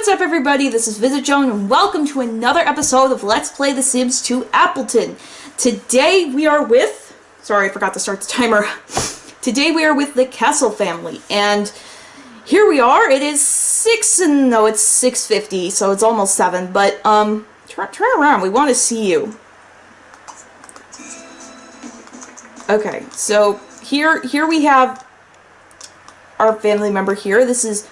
what's up everybody, this is VisitJoan and welcome to another episode of Let's Play The Sims 2 Appleton. Today we are with, sorry I forgot to start the timer. Today we are with the Kessel family and here we are. It is 6:50, so it's almost 7, but turn around, we want to see you. Okay, so here we have our family member here. This is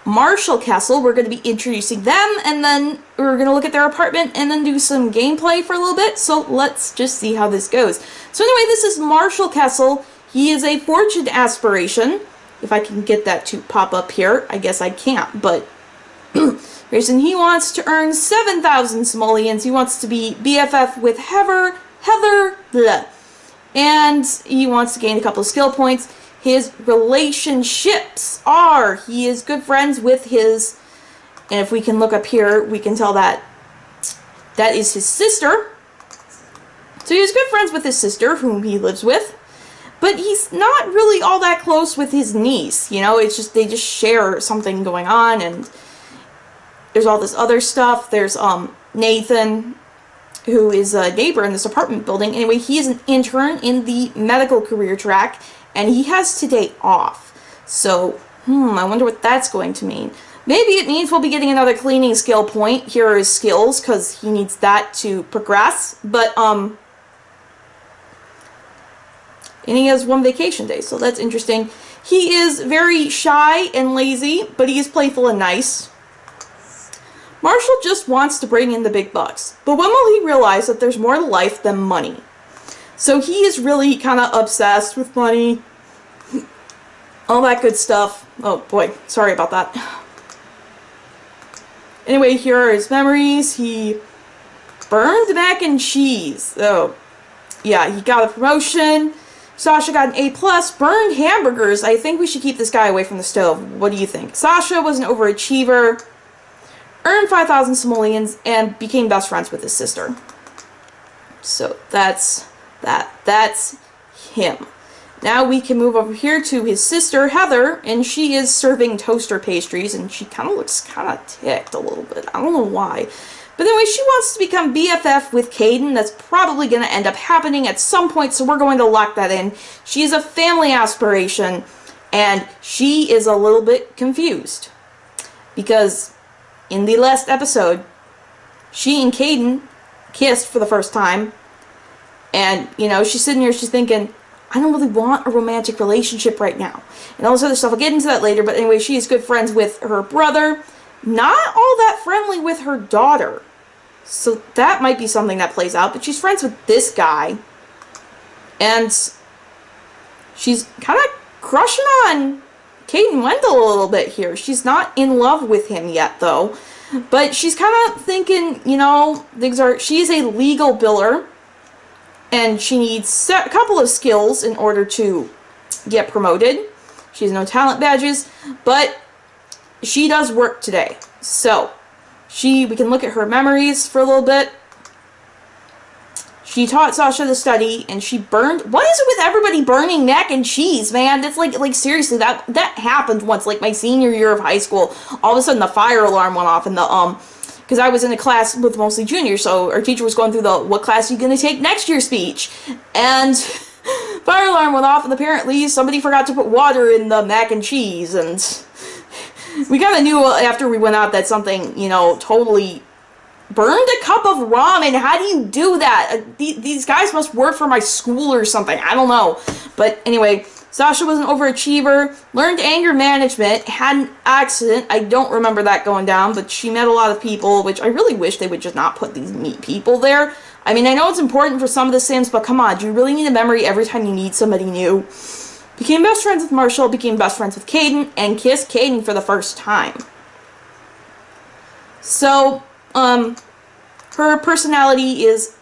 Marshall Kessel. We're going to be introducing them, and then we're going to look at their apartment and then do some gameplay for a little bit. So let's just see how this goes. So anyway, this is Marshall Kessel. He is a fortune aspiration. If I can get that to pop up here. I guess I can't, but reason he wants to earn 7,000 simoleons. He wants to be BFF with Heather, blah. And he wants to gain a couple of skill points. His relationships are, he is good friends with his, and if we can look up here, we can tell that that is his sister. So he is good friends with his sister, whom he lives with, but he's not really all that close with his niece. You know, it's just, they just share something going on, and there's all this other stuff. There's Nathan, who is a neighbor in this apartment building. Anyway, he is an intern in the medical career track, and he has today off. So, I wonder what that's going to mean. Maybe it means we'll be getting another cleaning skill point. Here are his skills, because he needs that to progress. But, and he has 1 vacation day, so that's interesting. He is very shy and lazy, but he is playful and nice. Marshall just wants to bring in the big bucks. But when will he realize that there's more to life than money? So he is really kind of obsessed with money, all that good stuff. Oh boy, sorry about that. Anyway, here are his memories. He burned mac and cheese. Oh, yeah, he got a promotion. Sasha got an A+, burned hamburgers. I think we should keep this guy away from the stove. What do you think? Sasha was an overachiever, earned 5,000 simoleons, and became best friends with his sister. So that's that's him. Now we can move over here to his sister Heather, and she is serving toaster pastries, and she kind of looks kind of ticked a little bit. I don't know why, but anyway, she wants to become BFF with Caden. That's probably going to end up happening at some point, so we're going to lock that in. She is a family aspiration, and she is a little bit confused because in the last episode, she and Caden kissed for the first time. And, you know, she's sitting here, she's thinking, I don't really want a romantic relationship right now. And all this other stuff, I'll get into that later, but anyway, she is good friends with her brother. Not all that friendly with her daughter. So that might be something that plays out, but she's friends with this guy. And she's kind of crushing on Caden Wendell a little bit here. She's not in love with him yet, though. But she's kind of thinking, you know, she's a legal biller. And she needs a couple of skills in order to get promoted. She has no talent badges, but she does work today. So, we can look at her memories for a little bit. She taught Sasha to study, and she burned... What is it with everybody burning mac and cheese, man? That's like seriously, that happened once, like my senior year of high school. All of a sudden, the fire alarm went off in the, because I was in a class with mostly juniors, so our teacher was going through the what class are you going to take next year speech. And fire alarm went off, and apparently somebody forgot to put water in the mac and cheese. And we kind of knew after we went out that something, you know, totally burned a cup of ramen. How do you do that? These guys must work for my school or something. I don't know. But anyway, Sasha was an overachiever, learned anger management, had an accident. I don't remember that going down, but she met a lot of people, which I really wish they would just not put these meet people there. I mean, I know it's important for some of the Sims, but come on, do you really need a memory every time you meet somebody new? Became best friends with Marshall, became best friends with Caden, and kissed Caden for the first time. So, her personality is...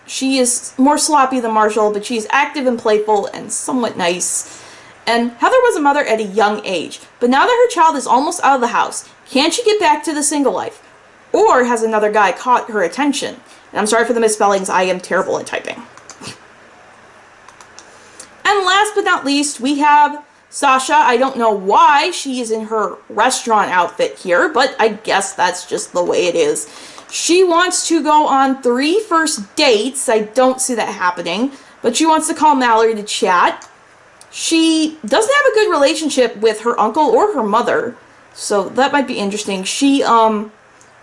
She is more sloppy than Marshall, but she's active and playful and somewhat nice. And Heather was a mother at a young age, but now that her child is almost out of the house, can she get back to the single life? Or has another guy caught her attention? And I'm sorry for the misspellings, I am terrible at typing. And last but not least, we have Sasha, I don't know why she is in her restaurant outfit here, but I guess that's just the way it is. She wants to go on 3 first dates. I don't see that happening, but she wants to call Mallory to chat. She doesn't have a good relationship with her uncle or her mother, so that might be interesting. She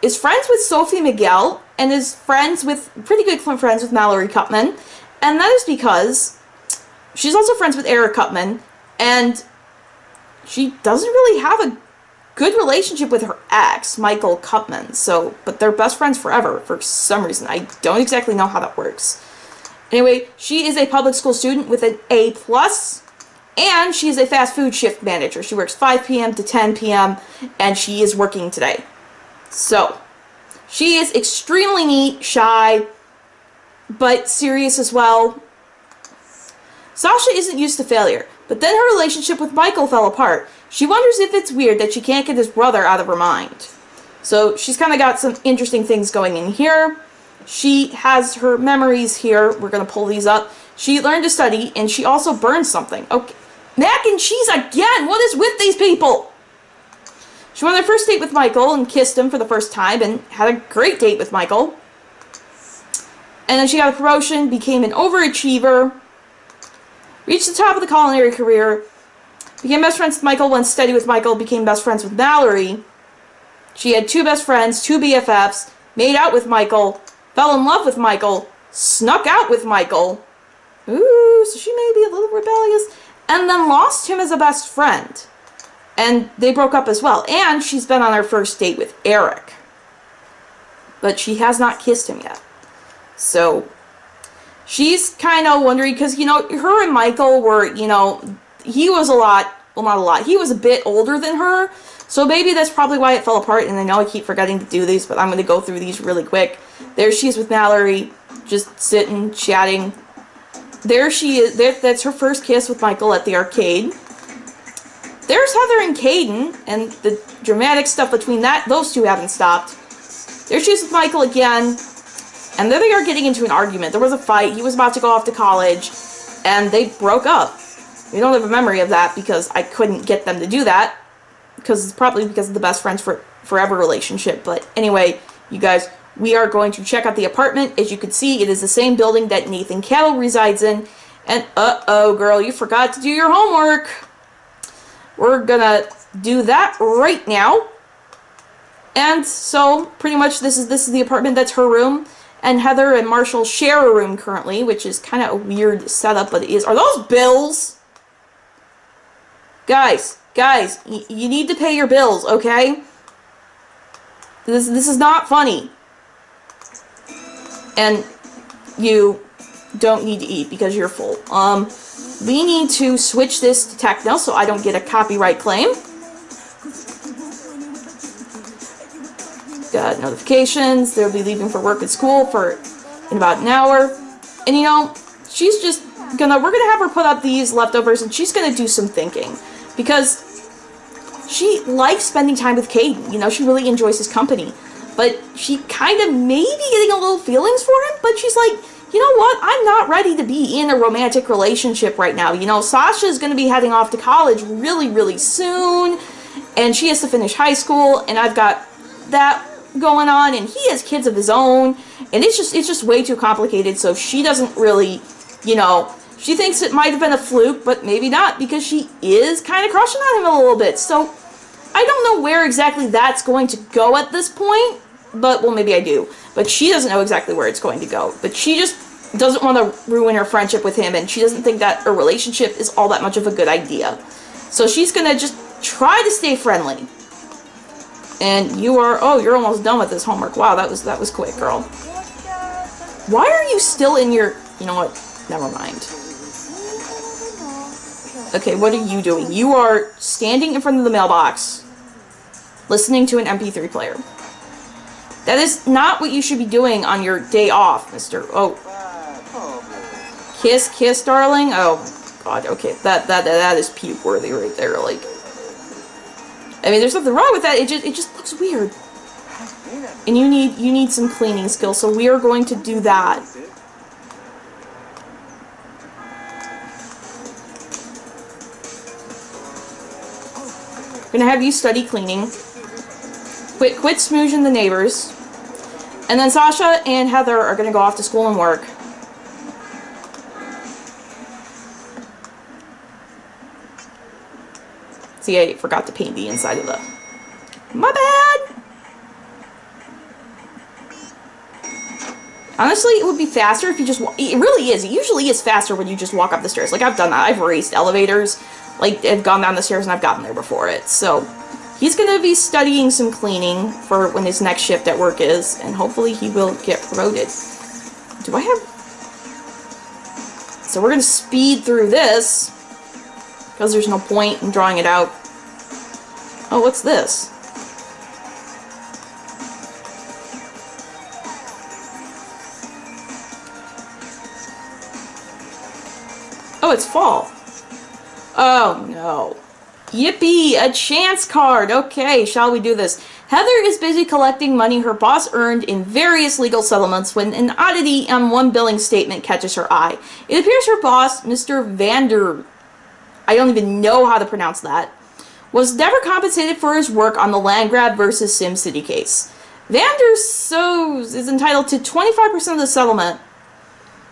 is friends with Sophie Miguel and is pretty good friends with Mallory Cutman, and that is because she's also friends with Eric Cutman, and she doesn't really have a good relationship with her ex, Michael Cutman, but they're best friends forever for some reason. I don't exactly know how that works. Anyway, she is a public school student with an A+, and she is a fast food shift manager. She works 5 p.m. to 10 p.m., and she is working today. So, she is extremely neat, shy, but serious as well. Sasha isn't used to failure, but then her relationship with Michael fell apart. She wonders if it's weird that she can't get his brother out of her mind. So she's kind of got some interesting things going in here. She has her memories here. We're going to pull these up. She learned to study, and she also burned something. Okay, mac and cheese again! What is with these people? She went on her first date with Michael and kissed him for the first time and had a great date with Michael. And then she got a promotion, became an overachiever, reached the top of the culinary career, became best friends with Michael, went steady with Michael, became best friends with Mallory. She had 2 best friends, 2 BFFs, made out with Michael, fell in love with Michael, snuck out with Michael. Ooh, so she may be a little rebellious. And then lost him as a best friend. And they broke up as well. And she's been on her first date with Eric. But she has not kissed him yet. So she's kind of wondering, because, you know, her and Michael were, you know, he was not a lot. He was a bit older than her. So maybe that's probably why it fell apart. And I know I keep forgetting to do these, but I'm going to go through these really quick. There she is with Mallory, just sitting, chatting. There she is. That's her first kiss with Michael at the arcade. There's Heather and Caden, and the dramatic stuff between those two haven't stopped. There she is with Michael again, and there they are getting into an argument. There was a fight. He was about to go off to college, and they broke up. We don't have a memory of that because I couldn't get them to do that, because it's probably because of the best friends forever relationship. But anyway, you guys, we are going to check out the apartment. As you can see, it is the same building that Nathan Cattle resides in. And uh-oh, girl, you forgot to do your homework. We're gonna do that right now. And so, pretty much, this is the apartment. That's her room. And Heather and Marshall share a room currently, which is kind of a weird setup, but it is. Are those bills? Guys, you need to pay your bills, okay? This is not funny. And you don't need to eat because you're full. We need to switch this to techno so I don't get a copyright claim. Got notifications. They'll be leaving for work and school in about an hour. And you know, she's just we're gonna have her put up these leftovers and she's gonna do some thinking. Because she likes spending time with Caden. You know, she really enjoys his company. But she kind of may be getting a little feelings for him, but she's like, you know what? I'm not ready to be in a romantic relationship right now. You know, Sasha's going to be heading off to college really, really soon, and she has to finish high school, and I've got that going on, and he has kids of his own, and it's just way too complicated, so she doesn't really, you know, she thinks it might have been a fluke, but maybe not, because she is kind of crushing on him a little bit, so I don't know where exactly that's going to go at this point, but, well, maybe I do. But she doesn't know exactly where it's going to go. But she just doesn't want to ruin her friendship with him, and she doesn't think that a relationship is all that much of a good idea. So she's going to just try to stay friendly. And you're almost done with this homework. Wow, that was quick, girl. Why are you still in your, you know what, never mind. Okay, what are you doing? You are standing in front of the mailbox, listening to an MP3 player. That is not what you should be doing on your day off, mister. Oh. Kiss, darling? Oh, God, okay. That is puke-worthy right there, like. I mean, there's nothing wrong with that, it just looks weird. And you need some cleaning skills, so we are going to do that. gonna have you study cleaning. Quit smoozing the neighbors. And then Sasha and Heather are gonna go off to school and work. See, I forgot to paint the inside of the... My bad! Honestly, it would be faster if you just... It really is. It usually is faster when you just walk up the stairs. Like, I've done that. I've raced elevators. Like, I've gone down the stairs and I've gotten there before it. So, he's going to be studying some cleaning for when his next shift at work is. And hopefully he will get promoted. Do I have... So, we're going to speed through this. Because there's no point in drawing it out. Oh, what's this? Oh, it's fall. Oh, no. Yippee! A chance card! Okay, shall we do this? Heather is busy collecting money her boss earned in various legal settlements when an oddity on one billing statement catches her eye. It appears her boss, Mr. Vander... I don't even know how to pronounce that, was never compensated for his work on the land grab versus SimCity case. Vander is entitled to 25% of the settlement,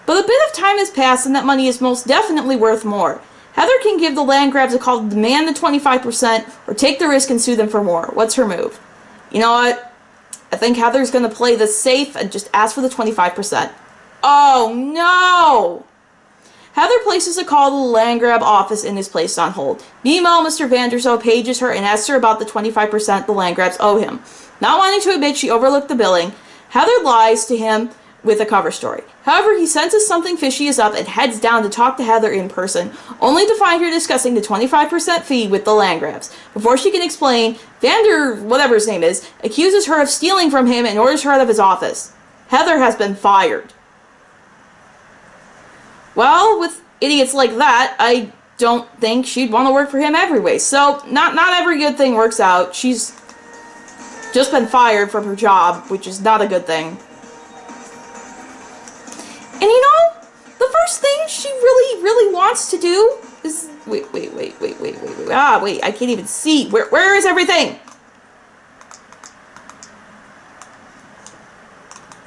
but a bit of time has passed and that money is most definitely worth more. Heather can give the land grabs a call to demand the 25% or take the risk and sue them for more. What's her move? You know what? I think Heather's going to play this safe and just ask for the 25%. Oh no! Heather places a call to the land grab office and is placed on hold. Meanwhile, Mr. Vanderso pages her and asks her about the 25% the land grabs owe him. Not wanting to admit she overlooked the billing, Heather lies to him with a cover story. However, he senses something fishy is up and heads down to talk to Heather in person, only to find her discussing the 25% fee with the land grabs. Before she can explain, Vander, whatever his name is, accuses her of stealing from him and orders her out of his office. Heather has been fired. Well, with idiots like that, I don't think she'd want to work for him anyway. So, not every good thing works out. She's just been fired from her job, which is not a good thing. And you know, the first thing she really wants to do is... Wait. Ah, wait, I can't even see. Where is everything?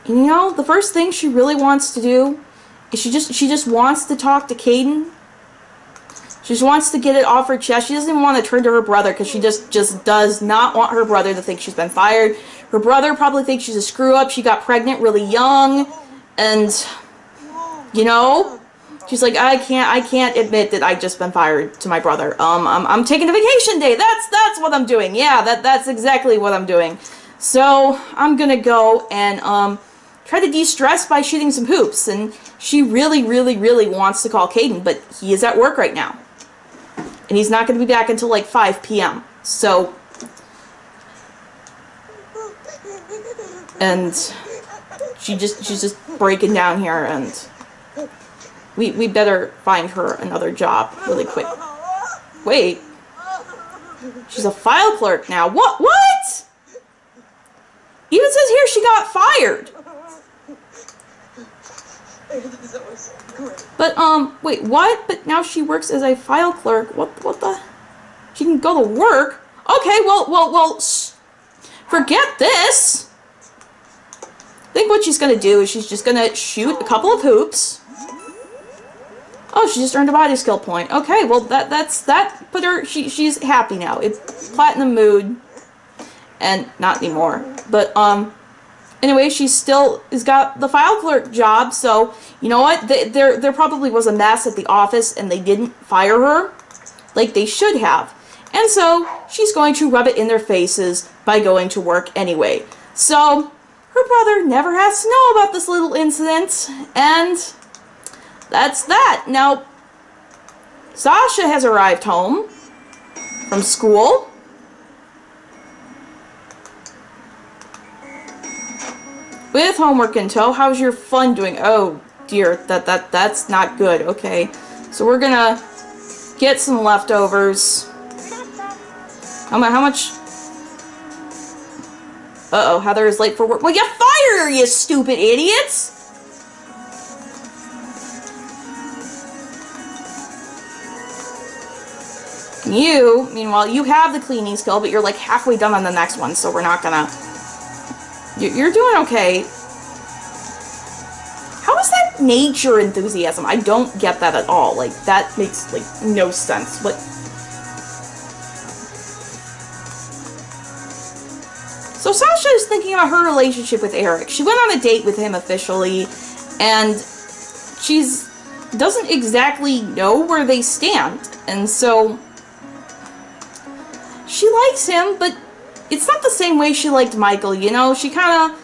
And you know, the first thing she really wants to do is she just wants to talk to Caden. She just wants to get it off her chest. She doesn't even want to turn to her brother because she just does not want her brother to think she's been fired. Her brother probably thinks she's a screw-up. She got pregnant really young, and... You know, she's like, I can't admit that I just been fired to my brother. I'm taking a vacation day. That's what I'm doing. Yeah, that's exactly what I'm doing. So I'm gonna go and try to de-stress by shooting some hoops. And she really wants to call Caden, but he is at work right now, and he's not gonna be back until like 5 p.m. So, and she's just breaking down here and. We better find her another job really quick. Wait. She's a file clerk now. What? Even says here she got fired. But, wait, what? But now she works as a file clerk. What the? She can go to work? Okay, well, forget this. I think what she's gonna do is she's just gonna shoot a couple of hoops. Oh, she just earned a body skill point. Okay, well that put her. She's happy now. It's platinum mood, and not anymore. But anyway, she still has got the file clerk job. So you know what? There probably was a mess at the office, and they didn't fire her like they should have. And so she's going to rub it in their faces by going to work anyway. So her brother never has to know about this little incident, and. That's that. Now, Sasha has arrived home from school. With homework in tow. How's your fun doing? Oh dear, that's not good. Okay. So we're gonna get some leftovers. How much? Uh-oh, Heather is late for work. Well, you fired her, you stupid idiots! You, meanwhile, you have the cleaning skill, but you're like halfway done on the next one, so we're not gonna... You're doing okay. How is that nature enthusiasm? I don't get that at all. Like, that makes, like, no sense. What? So Sasha is thinking about her relationship with Eric. She went on a date with him officially, and she's doesn't exactly know where they stand. And so she likes him, but it's not the same way she liked Michael, you know? She kind of...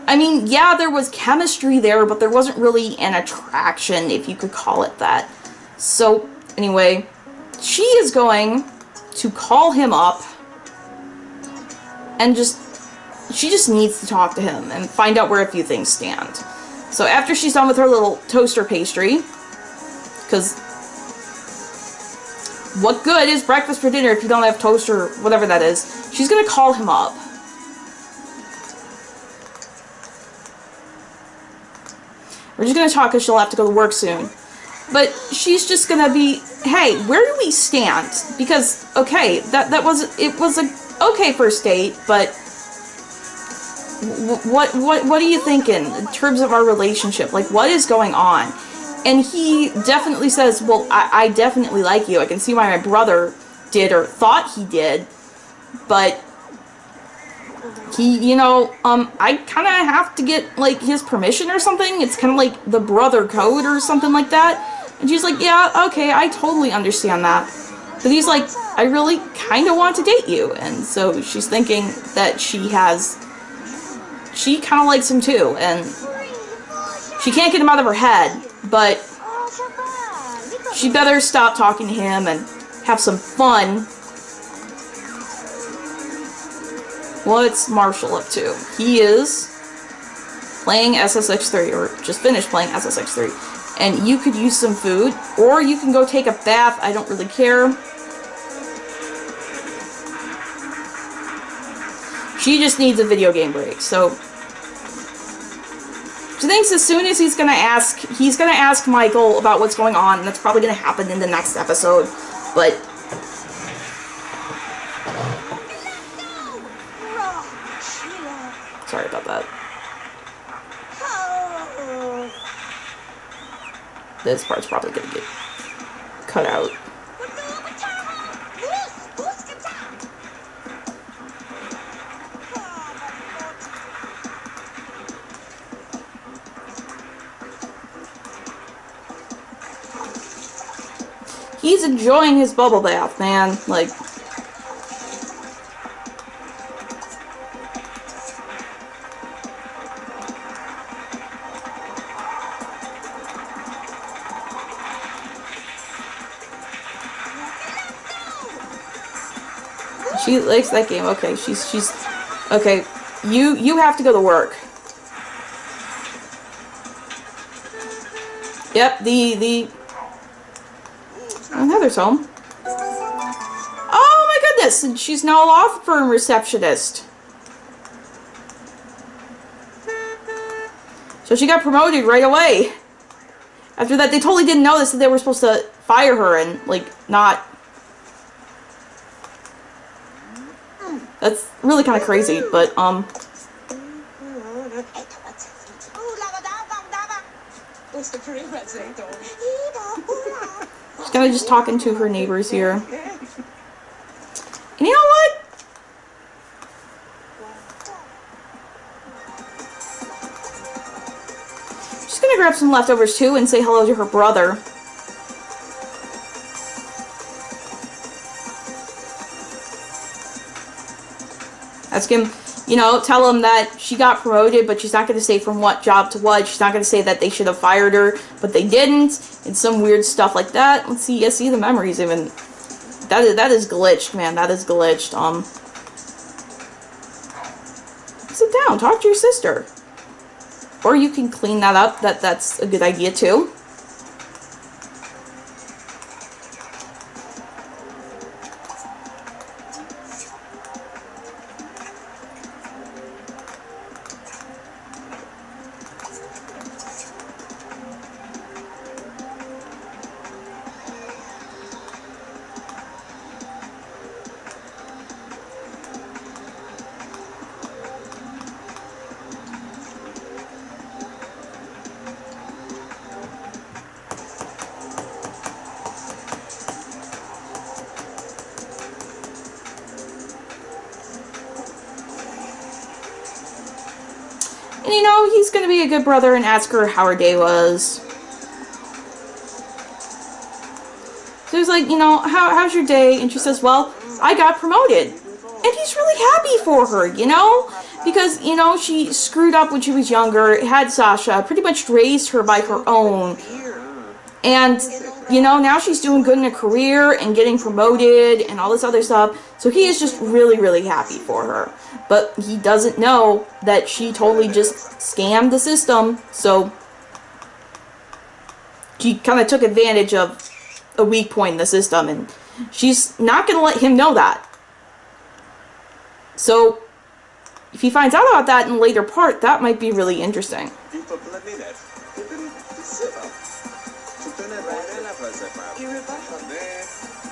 I mean, yeah, there was chemistry there, but there wasn't really an attraction, if you could call it that. So, anyway, she is going to call him up and she just needs to talk to him and find out where a few things stand. So after she's done with her little toaster pastry, because what good is breakfast for dinner if you don't have toast or whatever that is, she's going to call him up. We're just going to talk because she'll have to go to work soon. But she's just going to be, hey, where do we stand? Because, okay, it was a okay first date, but what are you thinking in terms of our relationship? Like, what is going on? And he definitely says, well, I definitely like you. I can see why my brother did or thought he did, but he, you know, I kind of have to get, like, his permission or something. It's kind of like the brother code or something like that. And she's like, yeah, okay, I totally understand that. But he's like, I really kind of want to date you. And so she's thinking that she kind of likes him too. And she can't get him out of her head, but she better stop talking to him and have some fun. What's Marshall up to? He is playing SSX3, or just finished playing SSX3. And you could use some food, or you can go take a bath. I don't really care. She just needs a video game break, so she thinks as soon as he's gonna ask Michael about what's going on, and that's probably gonna happen in the next episode, but sorry about that. This part's probably gonna get cut out. He's enjoying his bubble bath, man. Like, she likes that game. Okay, she's okay. You have to go to work. Yep, oh, Heather's home. Oh my goodness, and she's now a law firm receptionist. So she got promoted right away. After that, they totally didn't notice that they were supposed to fire her and, like, not... That's really kind of crazy, but, she's kind of just talking to her neighbors here. And you know what? She's gonna grab some leftovers too and say hello to her brother. Ask him, you know, tell him that she got promoted, but she's not going to say from what job to what. She's not going to say that they should have fired her, but they didn't, and some weird stuff like that. Let's see, see the memories even. That is glitched, man. That is glitched. Sit down, talk to your sister. Or you can clean that up. That's a good idea too. And, you know, he's gonna be a good brother and ask her how her day was. So he's like, you know, how's your day? And she says, well, I got promoted. And he's really happy for her, you know? Because, you know, she screwed up when she was younger, had Sasha, pretty much raised her by her own. And, you know, now she's doing good in her career and getting promoted and all this other stuff. So he is just really, really happy for her. But he doesn't know that she totally just scammed the system. So she kind of took advantage of a weak point in the system. And she's not going to let him know that. So if he finds out about that in a later part, that might be really interesting.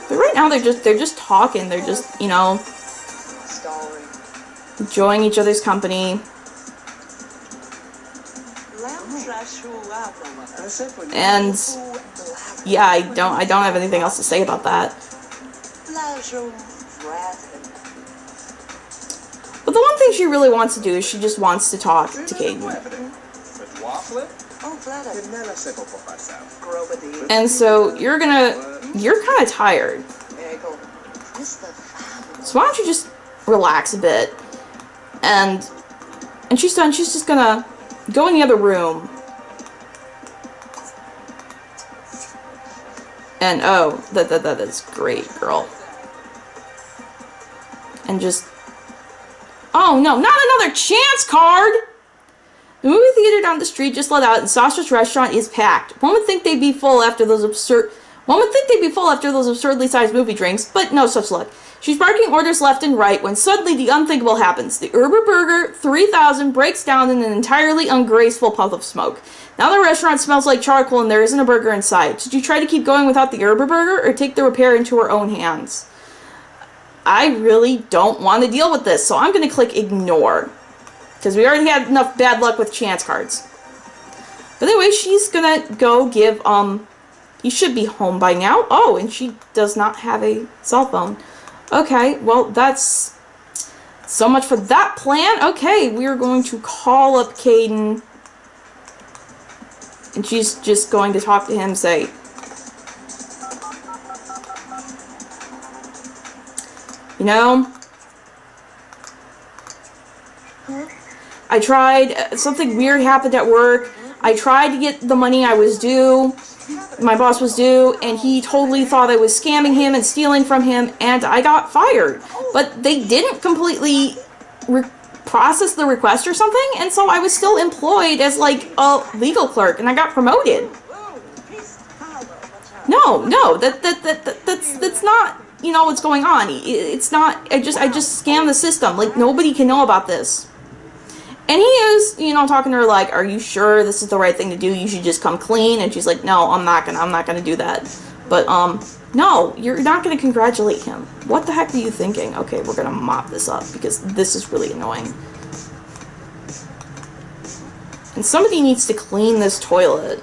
But right now they're just talking. They're just, you know, enjoying each other's company. And yeah, I don't have anything else to say about that. But the one thing she really wants to do is she just wants to talk to Caden. And so you're kind of tired. So why don't you just relax a bit? And she's done. She's just gonna go in the other room. And oh, that is great, girl. And just, oh no, not another chance card! The movie theater down the street just let out, and Sasha's restaurant is packed. One would think they'd be full after those absurdly sized movie drinks, but no such luck. She's barking orders left and right when suddenly the unthinkable happens. The Urban Burger 3000 breaks down in an entirely ungraceful puff of smoke. Now the restaurant smells like charcoal and there isn't a burger inside. Should you try to keep going without the Urban Burger or take the repair into her own hands? I really don't want to deal with this, so I'm going to click ignore. Because we already had enough bad luck with chance cards. But anyway, she's going to go give, he should be home by now. Oh, and she does not have a cell phone. Okay, well, that's so much for that plan. Okay, we're going to call up Caden. And she's just going to talk to him, say, you know, I tried, something weird happened at work. I tried to get the money I was due, my boss was due, and he totally thought I was scamming him and stealing from him, and I got fired. But they didn't completely process the request or something, and so I was still employed as, like, a legal clerk, and I got promoted. No, that's not, you know, what's going on. It's not, I just scammed the system. Like, nobody can know about this. And he is, you know, talking to her like, are you sure this is the right thing to do? You should just come clean. And she's like, no, I'm not gonna do that. But, no, you're not gonna congratulate him. What the heck are you thinking? Okay, we're gonna mop this up because this is really annoying. And somebody needs to clean this toilet.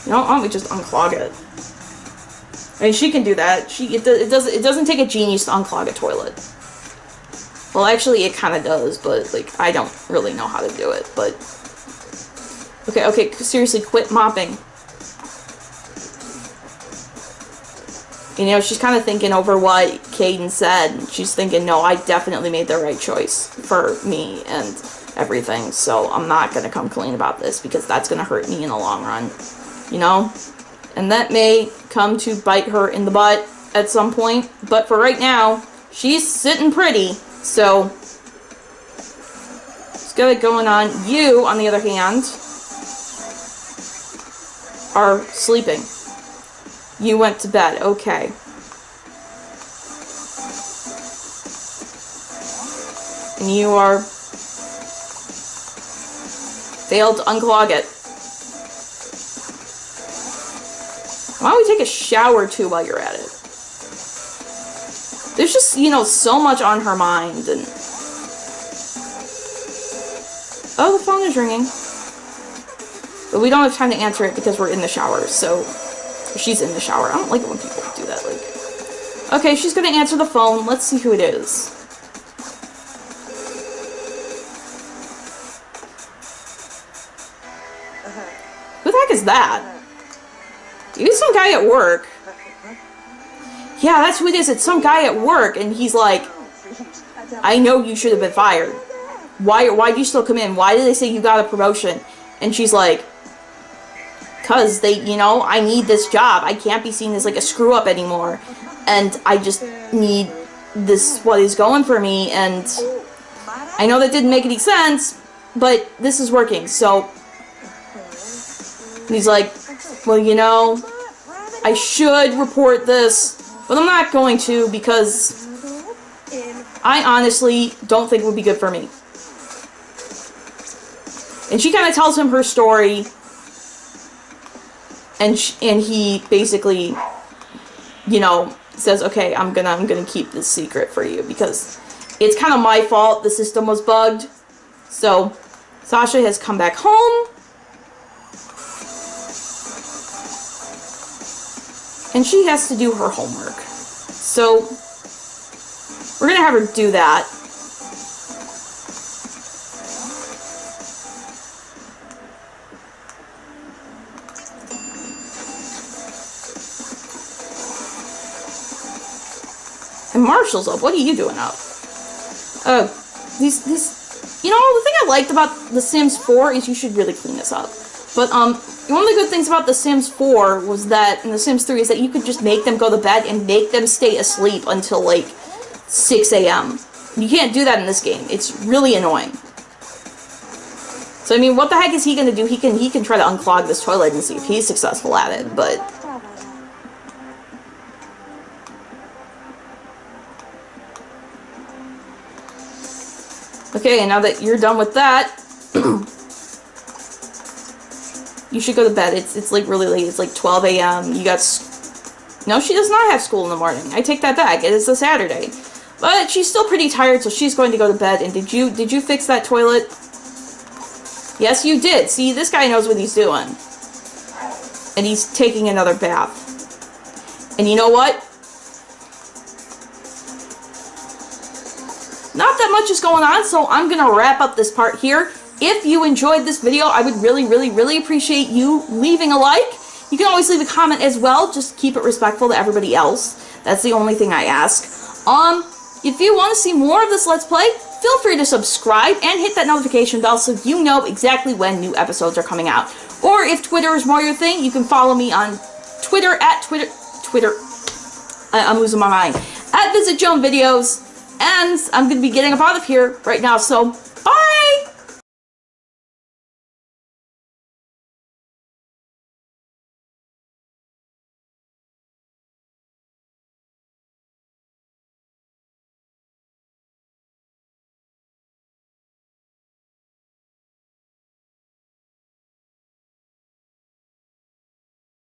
You know, why don't we just unclog it? I mean, she can do that. It doesn't take a genius to unclog a toilet. Well, actually, it kind of does, but, like, I don't really know how to do it, but... Okay, seriously, quit mopping. You know, she's kind of thinking over what Caden said. She's thinking, no, I definitely made the right choice for me and everything, so I'm not going to come clean about this, because that's going to hurt me in the long run. You know? And that may come to bite her in the butt at some point. But for right now, she's sitting pretty. So, it's got it going on. You, on the other hand, are sleeping. You went to bed. Okay. And you are failed to unclog it. Why don't we take a shower, too, while you're at it? There's just, you know, so much on her mind, and... Oh, the phone is ringing. But we don't have time to answer it because we're in the shower, so... She's in the shower. I don't like it when people do that, like... Okay, she's gonna answer the phone. Let's see who it is. Who the heck is that? Maybe some guy at work. Yeah, that's who it is. It's some guy at work, and he's like, I know you should have been fired. Why'd you still come in? Why did they say you got a promotion? And she's like, cause they, you know, I need this job. I can't be seen as like a screw up anymore. And I just need this, what is going for me. And I know that didn't make any sense, but this is working. So he's like, well, you know, I should report this, but I'm not going to because I honestly don't think it would be good for me. And she kind of tells him her story, and he basically, you know, says, okay, I'm gonna keep this secret for you because it's kind of my fault the system was bugged. So Sasha has come back home, and she has to do her homework. So we're gonna have her do that. And Marshall's up. What are you doing up? These, you know, the thing I liked about The Sims 4 is you should really clean this up. But, one of the good things about The Sims 4 was that, in The Sims 3, is that you could just make them go to bed and make them stay asleep until, like, 6 a.m. You can't do that in this game. It's really annoying. So, I mean, what the heck is he gonna do? He can try to unclog this toilet and see if he's successful at it, but... Okay, and now that you're done with that, you should go to bed. It's like really late. It's like 12 a.m. You got... No, she does not have school in the morning. I take that back. It is a Saturday. But she's still pretty tired, so she's going to go to bed. And did you fix that toilet? Yes, you did. See, this guy knows what he's doing. And he's taking another bath. And you know what? Not that much is going on, so I'm going to wrap up this part here. If you enjoyed this video, I would really, really, really appreciate you leaving a like. You can always leave a comment as well. Just keep it respectful to everybody else. That's the only thing I ask. If you want to see more of this Let's Play, feel free to subscribe and hit that notification bell so you know exactly when new episodes are coming out. Or if Twitter is more your thing, you can follow me on Twitter at I'm losing my mind. At VisitJoan Videos. And I'm going to be getting up out of here right now, so